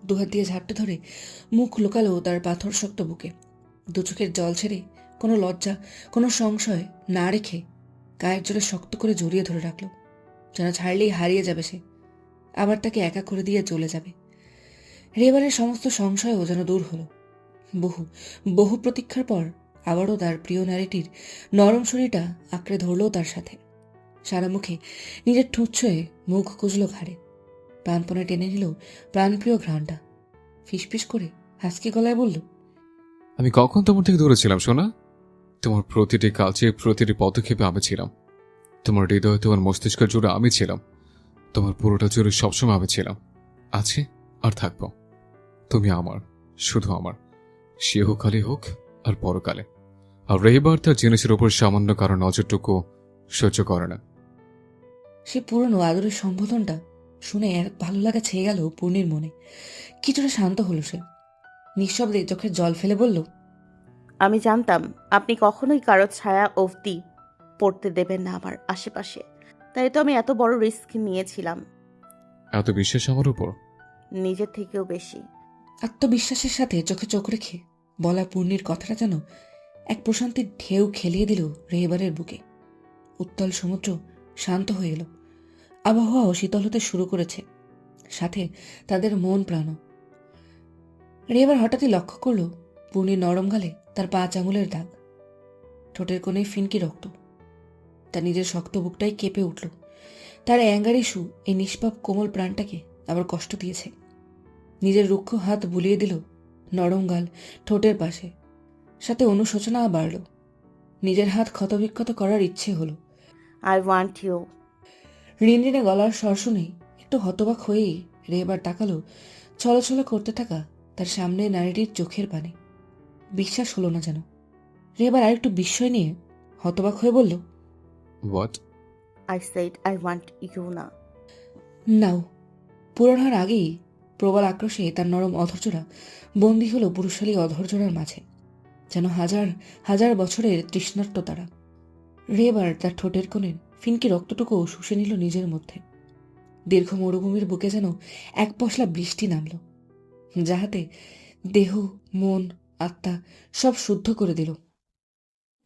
দুহাত দিয়ে ঝাপটে ধরে মুখ লুকালো তার পাথর শক্ত বুকে। দু চোখের জল ছেড়ে কোনো লজ্জা, কোনো সংশয় না রেখে গায়ের জোরে শক্ত করে জড়িয়ে ধরে রাখল, যেন ছাড়লেই হারিয়ে যাবে সে, আবার তাকে একা করে দিয়ে চলে যাবে। রেবারের সমস্ত সংশয়ও যেন দূর হলো। বহু বহু প্রতীক্ষার পর আবারও তার প্রিয় নারীটির নরম শরীরটা আঁকড়ে ধরল তার সাথে। সারা মুখে নিজের ঠোঁট ছুঁয়ে মুখ কুঁজল ঘাড়ে, প্রাণপণে টেনে নিল প্রাণপ্রিয় ঘ্রাণটা। ফিসফিস করে হাসকি গলায় বলল, আমি কখন তোমার থেকে দূরে ছিলাম সোনা? তোমার প্রতিটি কাজে, প্রতিটি পদক্ষেপে আমি ছিলাম। তোমার হৃদয়ে, তোমার মস্তিষ্ক জুড়ে আমি ছিলাম। তোমার পুরোটা জুড়ে সবসময় আমি ছিলাম, আছি আর থাকবো। তুমি আমার, শুধু আমার, সে হোকালে হোক আর পরকালে। আর রেবার তার জিনিসের উপর সামান্য কারো নজরটুকু সহ্য করে না। সে পুরনো আদরের সম্বোধনটা শুনে এক ভালো লাগা ছেয়ে গেল পূর্ণির মনে। কিছুটা শান্ত হলো সে। নিঃশব্দে চোখের জল ফেলে বলল, আমি জানতাম আপনি কখনোই কারো ছায়া অবধি পড়তে দেবেন না আমার আশেপাশে, তাই তো আমি এত বড় রিস্ক নিয়েছিলাম, এত বিশ্বাস আমার উপর? নিজের থেকেও বেশি। আত্মবিশ্বাসের সাথে চোখে চোখ রেখে বলা পূর্ণির কথাটা যেন এক প্রশান্তির ঢেউ খেলিয়ে দিল রেহেবারের বুকে। উত্তাল সমুদ্র শান্ত হয়ে এলো। আবহাওয়াও শীতল হতে শুরু করেছে, সাথে তাদের মন প্রাণও। রেহেবার হঠাৎই লক্ষ্য করল পূর্ণির নরম গালে তার 5 আঙুলের দাগ, ঠোঁটের কোণে ফিনকি রক্ত। তার নিজের শক্ত বুকটাই কেঁপে উঠল। তার অ্যাঙ্গার ইস্যু এই নিষ্পাপ কোমল প্রাণটাকে আবার কষ্ট দিয়েছে। নিজের রুক্ষ হাত বুলিয়ে দিল নরম গাল ঠোঁটের পাশে, সাথে অনুশোচনা বাড়ল। নিজের হাত ক্ষতবিক্ষত করার ইচ্ছে হলো। I want you. রিনরিনে গলার স্বর শুনেই একটু হতবাক হয়েই রেহেবার তাকালো ছলছল করতে থাকা তার সামনে নারীটির চোখের পানে। বিশ্বাস হলো না যেন। রেহেবার আরেকটু বিস্ময় নিয়ে হতবাক হয়ে বলল, what? I said I want you না। নাও। পূরণ হওয়ার আগেই প্রবল আক্রোশে তার নরম অধৈর্যরা বন্দী হলো পুরুষালী অধৈর্যরার মাঝে, যেন হাজার হাজার বছরের তৃষ্ণার্ত তারা। রেবার তার ঠোঁটের কোণের ফিনকি রক্তটুকুও শুষে নিল নিজের মধ্যে। দীর্ঘ মরুভূমির বুকে যেন এক পশলা বৃষ্টি নামল, যাহাতে দেহ, মন, আত্মা সব শুদ্ধ করে দিল।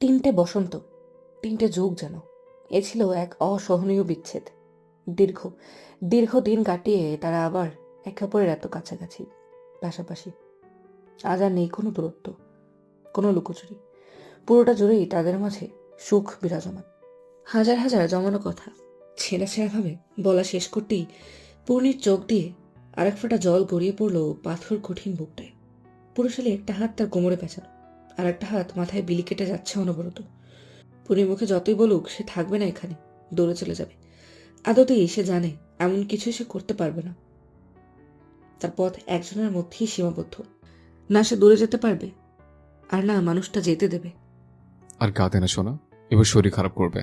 3টে বসন্ত, 3টে যুগ যেন। এ ছিল এক অসহনীয় বিচ্ছেদ। দীর্ঘ দীর্ঘ দিন কাটিয়ে তারা আবার একে অপরের এত কাছাকাছি, পাশাপাশি। আজ আর নেই কোনো দূরত্ব, কোনো লুকোচুরি। পুরোটা জুড়েই তাদের মাঝে সুখ বিরাজমান। হাজার হাজার জমানো কথা ছেঁড়া ছেঁড়াভাবে বলা শেষ করতেই পূর্ণির চোখ দিয়ে আরেক ফোঁটা জল গড়িয়ে পড়ল পাথর কঠিন বুকটায়। পুরুষালী একটা হাত তার কোমরে পেঁচানো, আর একটা হাত মাথায় বিলি কেটে যাচ্ছে অনবরত। পূর্ণির মুখে যতই বলুক সে থাকবে না এখানে, দৌড়ে চলে যাবে। আদতেই সে জানে এমন কিছু সে করতে পারবে না। তার পথ একজনের মধ্যেই সীমাবদ্ধ। না সে দূরে যেতে পারবে, আর না মানুষটা যেতে দেবে। আর কাঁদে না শোনা, এবার শরীর খারাপ করবে।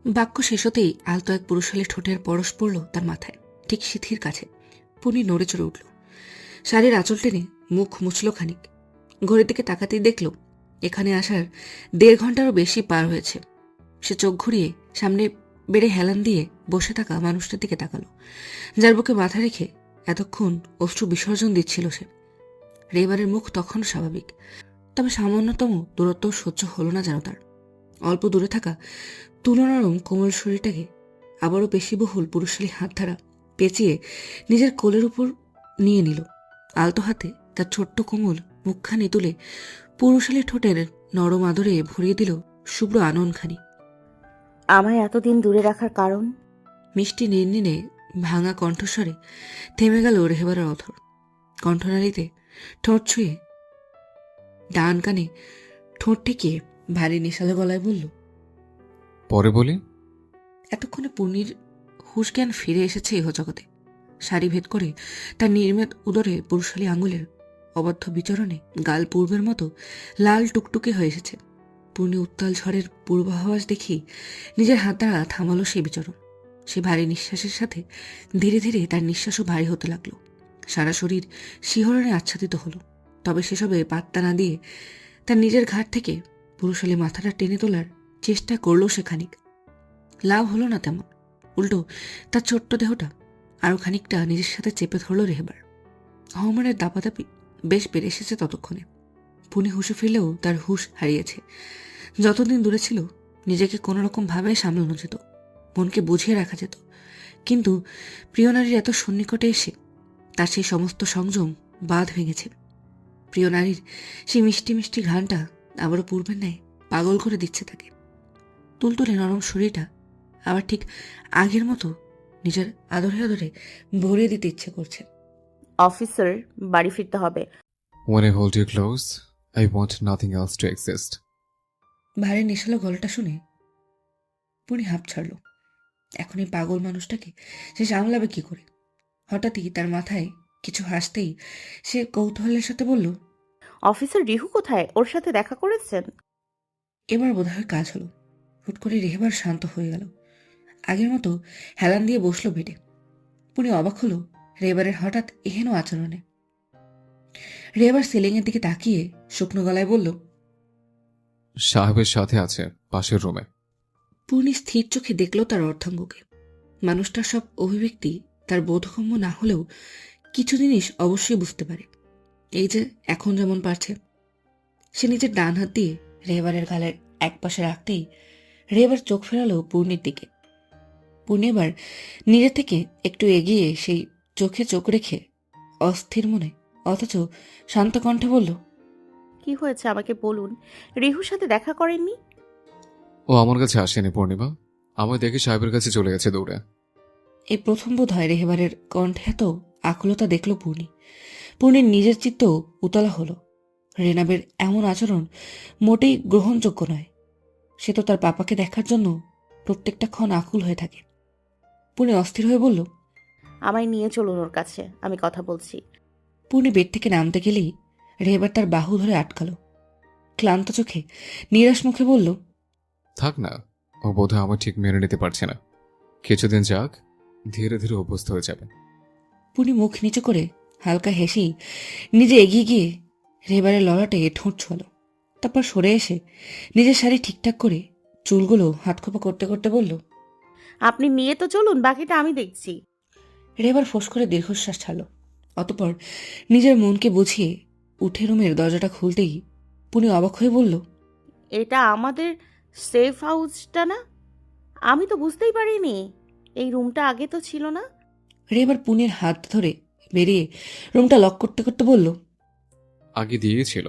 বাক্য শেষ হতেই আলতো এক পুরুষালী ঠোঁটের পরশ পড়ল তার মাথায়, ঠিক সিথির কাছে। পূর্ণি নড়ে চড়ে উঠল। শাড়ির আঁচল টেনে মুখ মুছল খানিক। ঘড়ির দিকে তাকাতেই দেখল এখানে আসার 1.5 ঘন্টারও বেশি পার হয়েছে। সে চোখ ঘুরিয়ে সামনে বেড়ে হেলান দিয়ে বসে থাকা মানুষটার দিকে তাকালো, যার বুকে মাথা রেখে এতক্ষণ অশ্রু বিসর্জন দিচ্ছিল সে। রেবারের মুখ তখন স্বাভাবিক, তবে সামান্যতম দূরত্ব সহ্য হলো না যেন তার। অল্প দূরে থাকা তুলনারম কোমল শরীরটাকে আবারও পেশিবহুল পুরুষালী হাত ধারা পেঁচিয়ে নিজের কোলের উপর নিয়ে নিল। আলতো হাতে তার ছোট্ট কোমল মুখখানি তুলে পুরুষালী ঠোঁটের নরম আদরে ভরিয়ে দিল শুভ্র আননখানি। আমায় এতদিন দূরে রাখার কারণ? মিষ্টি নির্নিনে ভাঙা কণ্ঠস্বরে থেমে গেল রেহেবারের অথর। কণ্ঠনালীতে ঠোঁট ছুঁয়ে ডান কানে ঠোঁট ঠেকিয়ে ভারী নেশালো গলায় বলল, পরে বলি। এতক্ষণে পূর্ণির হুশ জ্ঞান ফিরে এসেছে ইহ জগতে। শাড়ি ভেদ করে তার নির্মেদ উদরে পুরুষালী আঙুলের অবাধ্য বিচরণে গাল পূর্বের মতো লাল টুকটুকে হয়ে এসেছে। পূর্ণি উত্তাল ঝড়ের পূর্বাভাস দেখি নিজের হাত দ্বারা থামালো সেই বিচরণ। সে ভারী নিঃশ্বাসের সাথে ধীরে ধীরে তার নিঃশ্বাসও ভারী হতে লাগলো। সারা শরীর শিহরণে আচ্ছাদিত হলো। তবে সেসবে পাত্তা না দিয়ে তার নিজের ঘাট থেকে পুরুষালী মাথাটা টেনে তোলার চেষ্টা করল সে খানিক। লাভ হলো না তেমন। উল্টো তার ছোট্ট দেহটা আরও খানিকটা নিজের সাথে চেপে ধরল রেহেবার। হরমোনের দাপাদাপি বেশ বেড়ে এসেছে ততক্ষণে। পুনি হুঁশে ফিরলেও তার হুঁশ হারিয়েছে। যতদিন দূরে ছিল নিজেকে কোনোরকমভাবে সামলানো যেত, মনকে বুঝিয়ে রাখা যেত, কিন্তু প্রিয় নারীর এত সন্নিকটে এসে তার সেই সমস্ত সংযম বাঁধ ভেঙেছে। প্রিয় নারীর সেই মিষ্টি মিষ্টি ঘ্রাণটা আবারও পূর্বের ন্যায় পাগল করে দিচ্ছে তাকে। তুলতুলে নরম শরীরটা আবার ঠিক আগের মতো নিজের আদরে আদরে ভরিয়ে দিতে ইচ্ছে করছে। অফিসার, বাড়ি ফিরতে হবে। When I hold you close, I want nothing else to exist. ভারী নেশালো গলাটা শুনে পুনি হাঁপ ছাড়ল। এখন এই পাগল মানুষটাকে সে সামলাবে কি করে? হঠাৎই তার মাথায় কিছু হাসতেই সে কৌতূহলের সাথে বলল, অফিসার রিহু কোথায়? ওর সাথে দেখা করেছেন? এবার বোধহয় কাজ হলো। হুট করে রেহেবার শান্ত হয়ে গেল। আগের মতো হেলান দিয়ে বসলো বেডে। পুনি অবাক হলো রেবারের হঠাৎ এহেন আচরণে। রেবার সিলিংয়ের দিকে তাকিয়ে শুকনো গলায় বলল, সাহেবের সাথে আছে পাশের রুমে। পূর্ণি স্থির চোখে দেখল তার অর্ধাঙ্গকে। মানুষটার সব অভিব্যক্তি তার বোধগম্য না হলেও কিছু জিনিস অবশ্যই বুঝতে পারে। এই যে এখন যেমন পারছে। সে নিজের ডান হাত দিয়ে রেবারের গালের এক পাশে রাখতেই রেবার চোখ ফেরালো পূর্ণির দিকে। পূর্ণি এবার নিজে থেকে একটু এগিয়ে সেই চোখে চোখ রেখে অস্থির মনে অথচ শান্ত কণ্ঠে বলল, কি হয়েছে আমাকে বলুন। রিহুর সাথে দেখা করেননি? ও আমার কাছে আসেনি পূর্ণিমা, আমায় দেখে সাহেবের কাছে চলে গেছে দৌড়ে। এই প্রথম বোধ হয় রেহেবারের কণ্ঠে এত আকুলতা দেখল পূর্ণি। পূর্ণির নিজের চিত্ত উতলা হলো। রেনাবের এমন আচরণ মোটেই গ্রহণযোগ্য নয়। সে তো তার পাপাকে দেখার জন্য প্রত্যেকটা ক্ষণ আকুল হয়ে থাকে। পূর্ণি অস্থির হয়ে বলল, আমায় নিয়ে চলুন ওর কাছে, আমি কথা বলছি। পূর্ণি বেড থেকে নামতে গেলেই রেহেবার তার বাহু ধরে আটকালো। ক্লান্ত চোখে নিরাশ মুখে বলল, থাক না, ও বোধহয় আমার ঠিক মেনে নিতে পারছে না। কিছুদিন যাক, ধীরে ধীরে অভ্যস্ত হয়ে যাবে। পূর্ণি মুখ নিচু করে হালকা হেসেই নিজে এগিয়ে গিয়ে রেহেবারের ললাটে ঠোঁট ছোঁয়ালো। তারপর সরে এসে নিজের শাড়ি ঠিকঠাক করে চুলগুলো হাতখোপা করতে করতে বলল, আপনি নিয়ে তো চলুন, বাকিটা আমি দেখছি। রেহেবার ফোঁস করে দীর্ঘশ্বাস ছাড়ল। অতঃপর নিজের মনকে বুঝিয়ে উঠে রুমের দরজাটা খুলতেই পুনি অবাক হয়ে বলল, এটা আমাদের সেফ হাউসটা না? আমি তো বুঝতেই পারিনি এই রুমটা আগে তো ছিল না। রেহেবার পুনির হাত ধরে বেরিয়ে রুমটা লক করতে করতে বলল, আগে দিয়েছিল,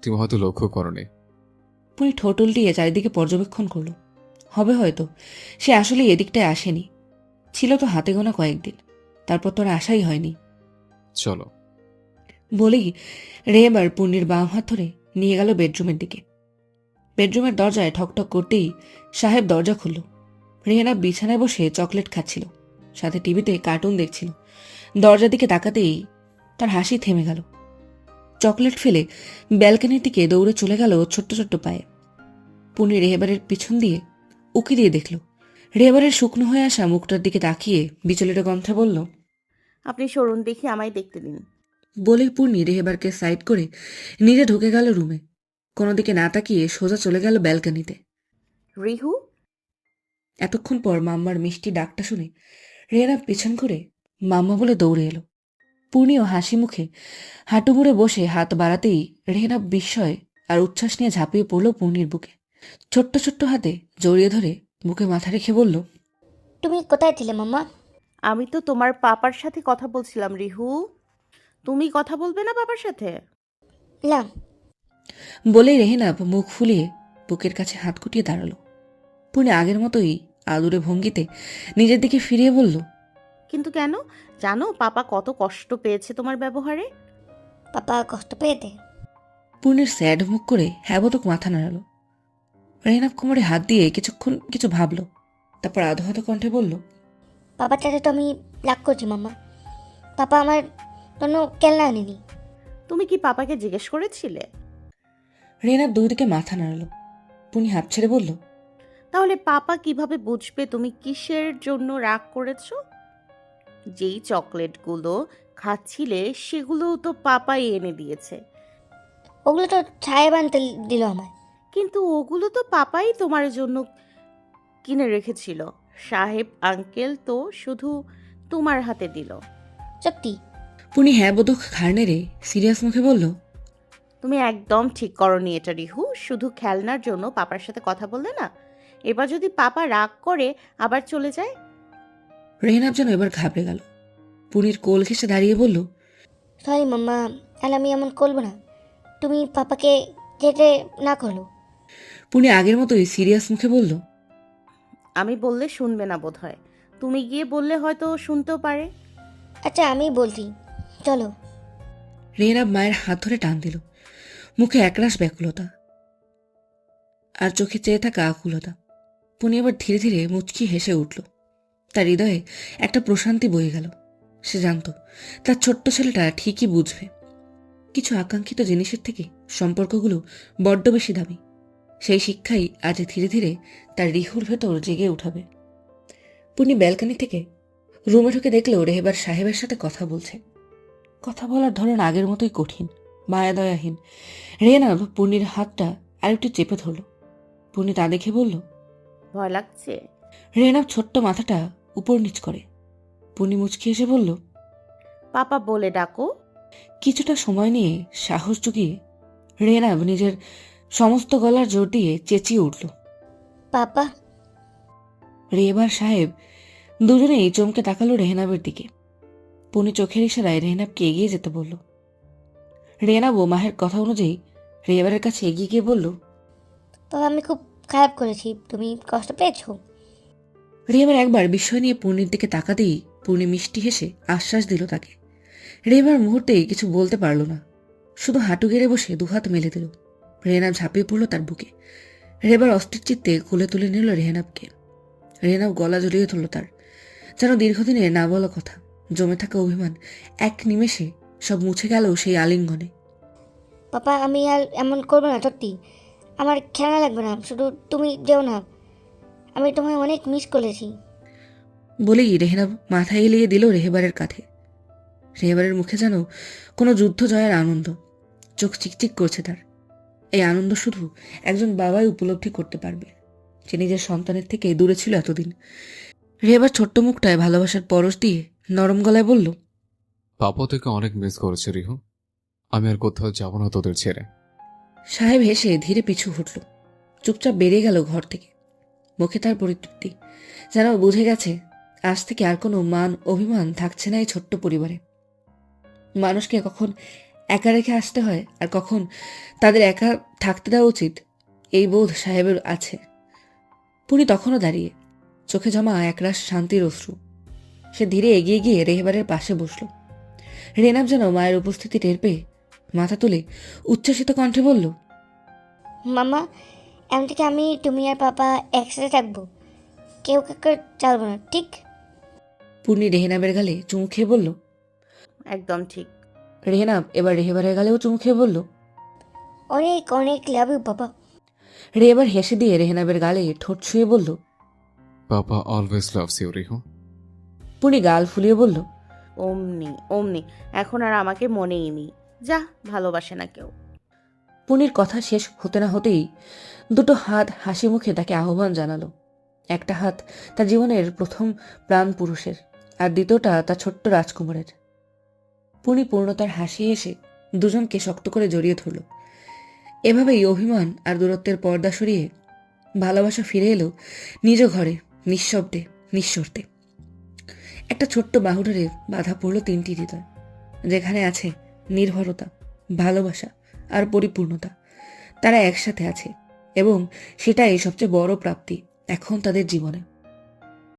তুমি হয়তো লক্ষ্য করনি। পুনি ঠোঁট উল্টিয়ে চারিদিকে পর্যবেক্ষণ করল। হবে হয়তো সে আসলে এদিকটায় আসেনি। ছিল তো হাতে গোনা কয়েকদিন, তারপর তো আর আশাই হয়নি। চলো। বলেই রেহেবার পুনির বাম হাত ধরে নিয়ে গেল বেডরুমের দিকে। বেডরুমের দরজায় ঠকঠক করতেই সাহেব দরজা খুলল। রেহেনা বিছানায় বসে চকলেট খাচ্ছিল, সাথে টিভিতে কার্টুন দেখছিল। দরজার দিকে তাকাতেই তার হাসি থেমে গেল। চকলেট ফেলে ব্যালকনির দিকে দৌড়ে চলে গেল ছোট্ট ছোট্ট পায়ে। পুনি রেহেবারের পিছন দিয়ে উকি দিয়ে দেখল। রেহেবারের শুকনো হয়ে আসা মুখটার দিকে তাকিয়ে বিচলিত কণ্ঠে বলল, আপনি সরুন দেখি, আমায় দেখতে দিন। বলেই পূর্ণি রেহেবারকে সাইড করে নিজে ঢুকে গেল রুমে। কোনো দিকে না তাকিয়ে সোজা চলে গেল ব্যালকনিতে। রিহু, এতক্ষণ পর মাম্মার মিষ্টি ডাকটা শুনে রেহেনা পিছন করে মাম্মা বলে দৌড়ে এলো। পূর্ণিও হাসি মুখে হাঁটু মুড়ে বসে হাত বাড়াতেই রেহেনা বিস্ময় আর উচ্ছ্বাস নিয়ে ঝাঁপিয়ে পড়ল পূর্ণির বুকে। ছোট্ট ছোট্ট হাতে জড়িয়ে ধরে বুকে মাথা রেখে বলল, তুমি কোথায় ছিলে মাম্মা? আমি তো তোমার পাপার সাথে কথা বলছিলাম। রিহু, তুমি কথা বলবে না পাপার সাথে? না। বলেই রেহেনা মুখ ফুলিয়ে বুকের কাছে হাত কুটিয়ে দাঁড়ালো। পূর্ণি আগের মতোই আদুরে ভঙ্গিতে নিজের দিকে ফিরিয়ে বলল, কিন্তু কেন? জানো পাপা কত কষ্ট পেয়েছে তোমার ব্যবহারে? পাপা কষ্ট পেয়েতে? পূর্ণির স্যাড মুখ করে হ্যাবতক মাথা নাড়ালো। রেহেনা কোমরে হাত দিয়ে কিছুক্ষণ কিছু ভাবল, তারপর আধো কণ্ঠে বলল, পাপার সাথে তো আমি রাগ করছি মাম্মা। পাপা আমার জন্য খেলনা আনেনি। তুমি কি পাপাকে জিজ্ঞেস করেছিলে? রেহেনার দুই দিকে মাথা নাড়ালো। পূর্ণি হাঁপ ছেড়ে বলল, তাহলে পাপা কিভাবে বুঝবে তুমি কিসের জন্য রাগ করেছো? যেই চকলেটগুলো খাচ্ছিলে সেগুলোও তো পাপাই এনে দিয়েছে। ওগুলো তো সাহেব আনতে দিল আমায়। কিন্তু ওগুলো তো পাপাই তোমার জন্য কিনে রেখেছিল। সাহেব আঙ্কেল তো শুধু তোমার হাতে দিল। সত্যি? পূর্ণি হ্যাঁ বোধক ঘাড় নেড়ে সিরিয়াস মুখে বলল, তুমি একদম ঠিক করনি এটা রিহু। শুধু খেলনার জন্য পাপার সাথে কথা বললে না? এবার যদি পাপা রাগ করে আবার চলে যায়? রেহেনাব যেন এবার ঘাবড়ে গেল। পূর্ণির কোল ঘেঁষে দাঁড়িয়ে বলল, সরি মাম্মা, আর আমি এমন করবো না। তুমি পাপাকে যেতে না করলো। পূর্ণি আগের মতোই সিরিয়াস মুখে বলল, আমি বললে শুনবে না বোধহয়। তুমি গিয়ে বললে হয়তো শুনতেও পারে। আচ্ছা আমি বলছি, চলো। রেহেনাব মায়ের হাত ধরে টান দিল। মুখে একরাশ ব্যাকুলতা আর চোখে চেয়ে থাকা আকুলতা। পূর্ণি আবার ধীরে ধীরে মুচকি হেসে উঠল। তার হৃদয়ে একটা প্রশান্তি বয়ে গেল। সে জানত তার ছোট্ট ছেলেটা ঠিকই বুঝবে। কিছু আকাঙ্ক্ষিত জিনিসের থেকে সম্পর্কগুলো বড্ড বেশি দামি। সেই শিক্ষাই আজ ধীরে ধীরে তার রিহুর ভেতর জেগে উঠাবে। পূর্ণি ব্যালকনি থেকে রুমে ঢুকে দেখলো রেহেবার সাহেবের সাথে কথা বলছে। কথা বলার ধরন আগের মতোই কঠিন, মায়াদয়াহীন। রেহনাব পূর্ণির হাতটা আরেকটু চেপে ধরল। পূর্ণি তা দেখে বলল, ভয় লাগছে? রেহনাব ছোট্ট মাথাটা উপর নিচ করে। পূর্ণি মুচকি এসে বলল, পাপা বলে ডাকো। কিছুটা সময় নিয়ে সাহস জুগিয়ে রেহনাব নিজের সমস্ত গলার জোর দিয়ে চেঁচিয়ে উঠল, পাপা। রেহবার সাহেব দুজনেই চমকে তাকালো রেহনাবের দিকে। পূর্ণি চোখের ইশারায় রেহনাবকে এগিয়ে যেতে বলল। রেহনাবও মাহের কথা অনুযায়ী রেহবারের কাছে এগিয়ে গিয়ে বলল, পাপা আমি খুব খারাপ করেছি, তুমি কষ্ট পেয়েছো? রেহবার একবার বিস্ময় নিয়ে পূর্ণির দিকে তাকাতেই পূর্ণি মিষ্টি হেসে আশ্বাস দিল তাকে। রেহবার মুহূর্তেই কিছু বলতে পারল না, শুধু হাঁটু গেড়ে বসে দুহাত মেলে দিল। রেহনাব ঝাঁপিয়ে পড়ল তার বুকে। রেহবার অস্থির চিত্তে কোলে তুলে নিল রেহনাবকে। রেহনাব গলা জড়িয়ে ধরল তার, যেন দীর্ঘদিনের না বলা কথা, জমে থাকা অভিমান এক নিমেষে সব মুছে গেল সেই আলিঙ্গনে। পাপা আমি আর এমন করবো না, সত্যি। আমার খেলা লাগবে না, শুধু তুমি যেও না, আমি তোমায় অনেক মিস করেছি। বলেই রেহনাব মাথা এলিয়ে দিল রেহেবারের কাঁধে। রেহেবারের মুখে যেন কোনো যুদ্ধ জয়ের আনন্দ, চোখ চিকচিক করছে তার। এই আনন্দ শুধু একজন বাবাই উপলব্ধি করতে পারবে, যে নিজের সন্তানের থেকে দূরে ছিল এতদিন। রেহেবার ছোট্ট মুখটায় ভালোবাসার পরশ দিয়ে নরম গলায় বলল, পাপা তোকে অনেক মিস করেছে রিহু। আমি আর কোথাও যাব না তোদের ছেড়ে। সাহেব হেসে ধীরে পিছু হটল, চুপচাপ বেরিয়ে গেল ঘর থেকে। মুখে তার পরিতৃপ্তি, যেন বুঝে গেছে আজ থেকে আর কোনো মান অভিমান থাকছে না এই ছোট্ট পরিবারে। মানুষকে কখন একা রেখে আসতে হয় আর কখন তাদের একা থাকতে দেওয়া উচিত, এই বোধ সাহেবের আছে। পুনি তখনও দাঁড়িয়ে, চোখে জমা একরাশ শান্তির অশ্রু। সে ধীরে এগিয়ে গিয়ে রেহেবারের পাশে বসল। রেনাব যেন মায়ের উপস্থিতি টের পেয়ে মাথা তুলে উচ্ছ্বাসিত কণ্ঠে বলল, মামা, এমন থেকে আমি, তুমি আর পাপা একসাথে থাকবো, কেউ কাউকে চালবো না, ঠিক? পূর্ণি রেহেনাবের গালে চুমু খেয়ে বলল। একদম ঠিক। রেহেনাব এবার রেহেবারের গালেও চুমু খেয়ে বলল। অনেক অনেক লাভ ইউ পাপা। রেহেবার হেসে দিয়ে রেহেনাবের গালে ঠোঁট ছুঁয়ে বলল। Papa always loves you Rihu. Purni গাল ফুলিয়ে বলল, অমনি অমনি, এখন আর আমাকে মনেই নেই, যা ভালোবাসে না কেউ। পূর্ণির কথা শেষ হতে না হতেই দুটো হাত হাসি মুখে তাকে আহ্বান জানালো। একটা হাত তার জীবনের প্রথম প্রাণ পুরুষের, আর দ্বিতীয়টা তার ছোট্ট রাজকুমারের। পূর্ণি পূর্ণতার হাসি এসে দুজনকে শক্ত করে জড়িয়ে ধরল। এভাবেই অভিমান আর দূরত্বের পর্দা সরিয়ে ভালোবাসা ফিরে এলো নিজ ঘরে, নিঃশব্দে, নিঃশর্তে। একটা ছোট্ট বাহুডারে বাধা পড়ল তিনটি হৃদয়, যেখানে আছে নির্ভরতা, ভালোবাসা আর পরিপূর্ণতা। তারা একসাথে আছে এবং সেটাই সবচেয়ে বড় প্রাপ্তি এখন তাদের জীবনে।